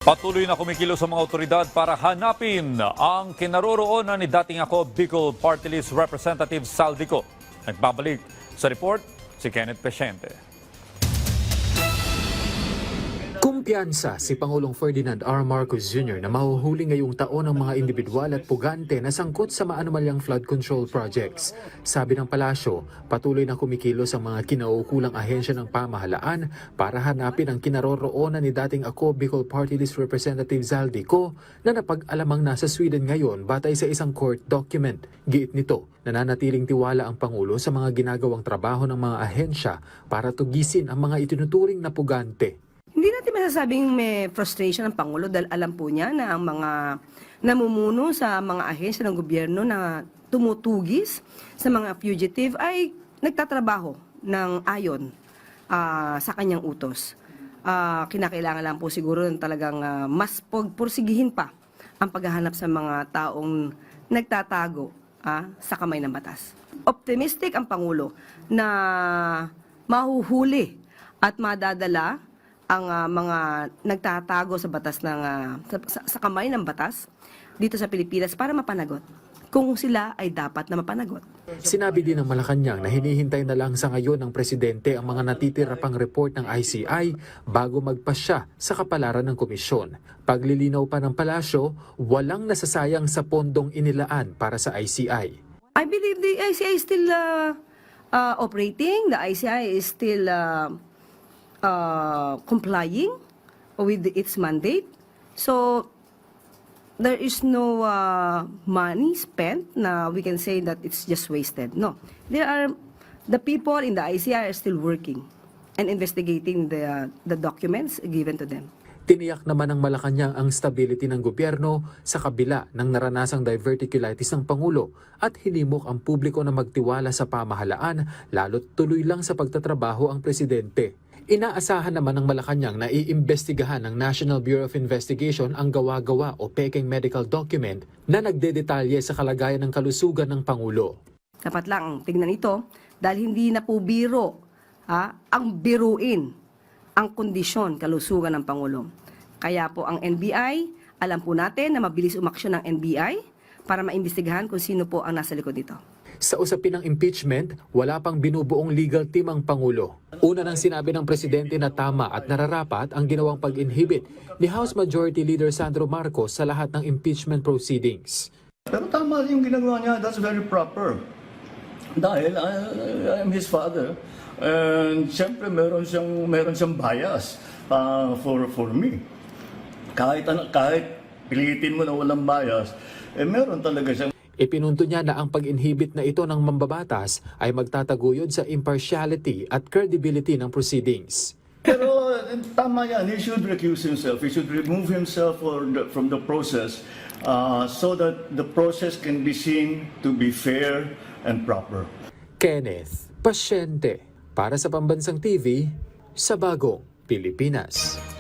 Patuloy na kumikilos sa mga otoridad para hanapin ang kinaroroonan ni dating ako Bicol Party List Representative Saldico. Nagbabalik sa report si Kenneth Peciente. Kumpiyansa si Pangulong Ferdinand R. Marcos Jr. na mahuhuli ngayong taon ang mga individual at pugante na sangkot sa maanumalyang flood control projects. Sabi ng palasyo, patuloy na kumikilos ang mga kinaukulang ahensya ng pamahalaan para hanapin ang kinaroroonan ni dating ako Bicol Party List Representative Zaldico na napag-alamang nasa Sweden ngayon batay sa isang court document. Giit nito, nananatiling tiwala ang Pangulo sa mga ginagawang trabaho ng mga ahensya para tugisin ang mga itinuturing na pugante. Hindi natin masasabing may frustration ng Pangulo dahil alam po niya na ang mga namumuno sa mga ahensya ng gobyerno na tumutugis sa mga fugitive ay nagtatrabaho ng ayon sa kanyang utos. Kinakailangan lang po siguro ng talagang mas pursigihin pa ang paghahanap sa mga taong nagtatago sa kamay ng batas. Optimistic ang Pangulo na mahuhuli at madadala ang mga nagtatago sa batas ng sa kamay ng batas dito sa Pilipinas para mapanagot kung sila ay dapat na mapanagot. Sinabi din ng Malacanang na hinihintay na lang sa ngayon ng presidente ang mga natitira pang report ng ICI bago magpasya sa kapalaran ng komisyon. Paglilinaw pa ng palasyo, walang nasasayang sa pondong inilaan para sa ICI. I believe the ICI is still operating. The ICI is still complying with its mandate. So there is no money spent na we can say that it's just wasted. No. The people in the ICI are still working and investigating the documents given to them. Tiniyak naman ng Malacanang ang stability ng gobyerno sa kabila ng naranasang diverticulitis ng Pangulo at hinimok ang publiko na magtiwala sa pamahalaan lalo't tuloy lang sa pagtatrabaho ang presidente. Inaasahan naman ng Malacanang na iimbestigahan ng National Bureau of Investigation ang gawa-gawa o peking medical document na nagdedetalye sa kalagayan ng kalusugan ng Pangulo. Dapat lang tignan ito dahil hindi na po biro ang biruin ang kondisyon kalusugan ng Pangulo. Kaya po ang NBI, alam po natin na mabilis umaksyon ng NBI para maimbestigahan kung sino po ang nasa likod nito. Sa usapin ng impeachment, wala pang binubuong legal team ang Pangulo. Una nang sinabi ng presidente na tama at nararapat ang ginawang pag-inhibit ni House Majority Leader Sandro Marcos sa lahat ng impeachment proceedings. Pero tama yung ginagawa niya, that's very proper. Dahil I'm his father. And siyempre meron siyang bias for me. Kahit pilitin mo na walang bias, meron talaga siyang. Ipinunto niya na ang pag-inhibit na ito ng mambabatas ay magtataguyod sa impartiality at credibility ng proceedings. Pero tama yan, he should recuse himself. He should remove himself from the process so that the process can be seen to be fair and proper. Kenneth Peciente para sa Pambansang TV sa Bagong Pilipinas.